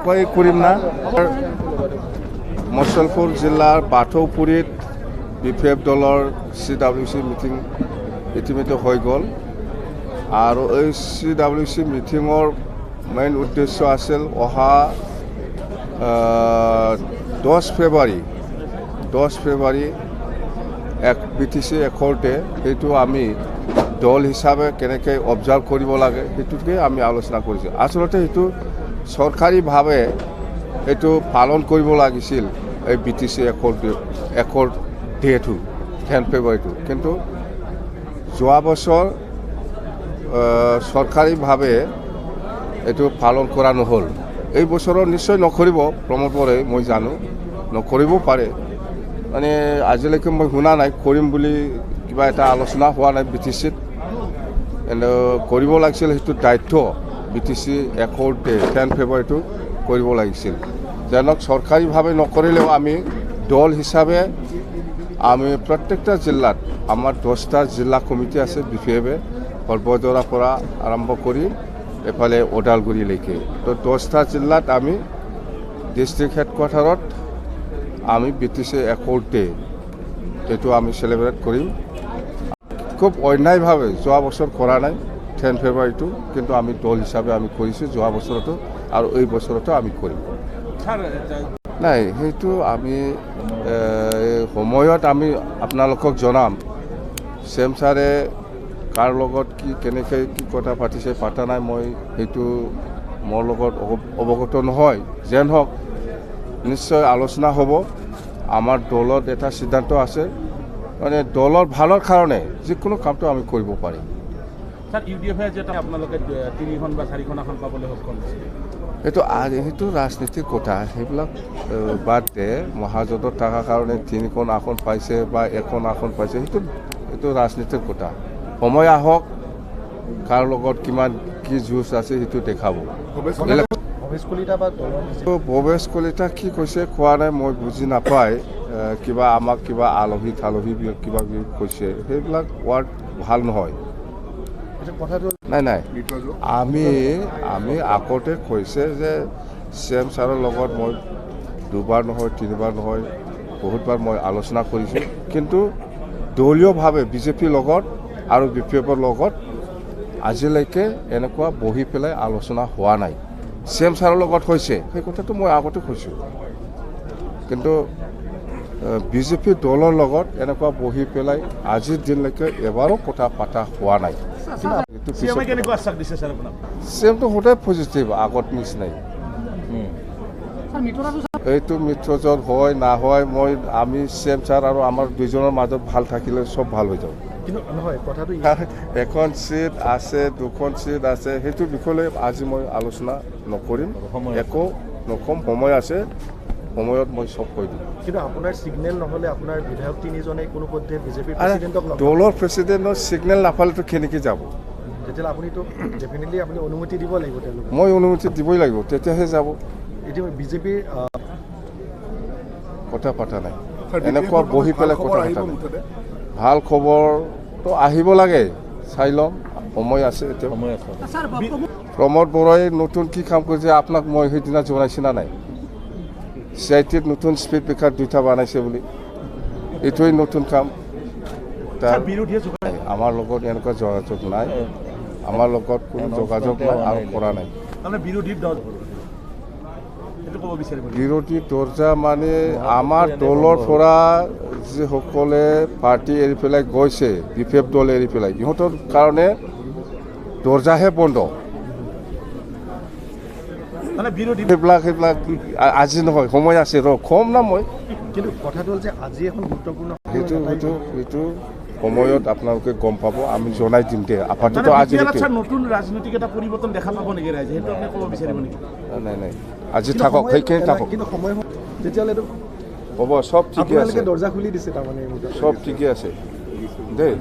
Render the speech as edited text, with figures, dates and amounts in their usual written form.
এনেকুৱাই কৰিম না মুছলপুৰ জিলাৰ বাথৌপুৰীত BPF দলৰ CWC মিটিং ইতিমধ্যে হৈ গ'ল আৰু এই CWC মিটিঙৰ মেইন উদ্দেশ্য আছিল অহা 10 ফেব্ৰুৱাৰী এক BTC একৰ্ডে সেইটো আমি দল হিচাপে কেনেকৈ অবজাৰ্ভ কৰিব লাগে সেইটোকে আমি আলোচনা কৰিছোঁ। আচলতে সেইটো চৰকাৰীভাৱে এইটো পালন কৰিব লাগিছিল এই BTC একৰ্ড ডেটো 10 ফেব্ৰুৱাৰীটো, কিন্তু যোৱা বছৰ চৰকাৰীভাৱে এইটো পালন কৰা নহ'ল। এই বছৰৰ নিশ্চয় নকৰিব প্ৰমোদ বৰাই, মই জানো নকৰিব পাৰে, মানে আজিলৈকে মই শুনা নাই কৰিম বুলি কিবা এটা আলোচনা হোৱা নাই BTCত। কিন্তু কৰিব লাগিছিল, সেইটো দায়িত্ব BTC একৰ্ড ডে 10 ফেব্ৰুৱাৰীটো কৰিব লাগিছিল। যেনক চৰকাৰীভাৱে নকৰিলেও আমি দল হিচাপে আমি প্ৰত্যেকটা জিলাত আমাৰ 10টা জিলা কমিটি আছে BPF সৰ্বদৰাৰ পৰা আৰম্ভ কৰি এফালে ওদালগুৰিলৈকে। তো 10টা জিলাত আমি ডিষ্ট্ৰিক্ট হেডকোৱাৰ্টাৰত আমি BTC একৰ্ড ডে এইটো আমি চেলিব্ৰেট কৰিম। খুব অন্যায়ভাৱে যোৱা বছৰ কৰা নাই 10 ফেব্ৰুৱাৰীটো, কিন্তু আমি দল হিচাপে আমি কৰিছোঁ যোৱা বছৰতো আৰু এই বছৰতো আমি কৰিম। নাই সেইটো আমি সময়ত আমি আপোনালোকক জনাম। CM ছাৰে কাৰ লগত কি কেনেকৈ কি কথা পাতিছে পাতা নাই মই সেইটো মোৰ লগত অৱগত নহয়। যেন হওক নিশ্চয় আলোচনা হ'ব। আমাৰ দলত এটা সিদ্ধান্ত আছে, মানে দলৰ ভালৰ কাৰণে যিকোনো কামটো আমি কৰিব পাৰিম। স্যার UDF যেটা আপোনালোকে 3খন বা 4খন আসন পাবলৈ সক্ষম হৈছে, সেইটো ৰাজনীতিৰ কথা, সেইবিলাক বাদ দে। মহাজোঁটত থকাৰ কাৰণে 3খন আসন পাইছে বা 1খন আসন পাইছে, সেইটো ৰাজনীতিৰ কথা। সময় আহক, কাৰ লগত কিমান কি যুঁজ আছে সেইটো দেখাব। ভৱেশ কলিতা কি কৈছে কোৱা নাই, মই বুজি নাপায়। কিবা আমাক কিবা আলহী থালহী কিবা কৈছে, সেইবিলাক ৱাৰ্ড ভাল নহয়। নাই আমি আগতে কৈছে যে CM ছাৰৰ লগত মই 2বাৰ নহয় 3বাৰ নহয় বহুতবাৰ মই আলোচনা কৰিছোঁ, কিন্তু দলীয়ভাৱে BJPৰ লগত আৰু BPFৰ লগত আজিলৈকে এনেকুৱা বহি পেলাই আলোচনা হোৱা নাই। CM ছাৰৰ লগত হৈছে, সেই কথাটো মই আগতে কৈছোঁ, কিন্তু BJP দলৰ লগত এনেকুৱা বহি পেলাই আজিৰ দিনলৈকে এবাৰো কথা পতা হোৱা নাই। CMটো সদায় পজিটিভ, আগত নিচিনাই। এইটো মিত্ৰজোঁট হয় না হয়, আমি CM ছাৰ আৰু আমাৰ দুইজনৰ মাজত ভাল থাকিলে চব ভাল হৈ যাব। এখন চিট আছে, 2খন চিট আছে, সেইটো বিষয়লৈ আজি মই আলোচনা নকৰিম, একো নকম। সময় আছে, সময়ত মই চব কৈ দিম। কিন্তু আপোনাৰ সিগনেল নহ'লে আপোনাৰ বিধায়ক 3জনে কোনো পধ্যে BJP প্ৰেচিডেণ্টক দলৰ প্ৰেচিডেণ্টৰ সিগনেল নাপালেতো কেনেকৈ যাব? তেতিয়াহ'লে আপুনিতো ডেফিনেটলি আপুনি অনুমতি দিব লাগিব তেওঁলোকক। মই অনুমতি দিবই লাগিব, তেতিয়াহে যাব। এতিয়া BJPৰ কথা পতা নাই, এনেকুৱা বহি পেলাই কথা পতা নাই। ভাল খবৰটো আহিব লাগে, চাই ল'ম, সময় আছে এতিয়া। প্ৰমোদ বৰাই নতুন কি কাম কৰিছে আপোনাক মই সেইদিনা জনাইছি না নাই? CITত নতুন স্পীড ব্ৰেকাৰ 2টা বনাইছে বুলি, এইটোৱেই নতুন কাম। আমাৰ লগত এনেকুৱা যোগাযোগ নাই, আমাৰ লগত কোনো যোগাযোগ নাই আৰু কৰা নাই। বিৰোধী দৰ্জা মানে আমাৰ দলৰ পৰা যিসকলে পাৰ্টি এৰি পেলাই গৈছে, BPF দল এৰি পেলাই, ইহঁতৰ কাৰণে দৰ্জাহে বন্ধ। সেইবিলাক আজি নহয়, সময় আছে, কম না মই। কিন্তু কথাটো হ'ল যে আজি এখন গুৰুত্বপূৰ্ণ সেইটো সময়ত আপোনালোকে গম পাব, আমি জনাই দিম দে। আপাতত আজি নতুন ৰাজনৈতিক এটা পৰিৱৰ্তন দেখা পাব নেকি ৰাইজে, সেইটো আপুনি ক'ব বিচাৰিব নেকি? নাই আজি থাকক, সেইখিনি থাকক। কিন্তু সময় তেতিয়াহ'লেতো হ'ব, চব ঠিকে আছে, দৰ্জা খুলি দিছে তাৰমানে, চব ঠিকে আছে দেই।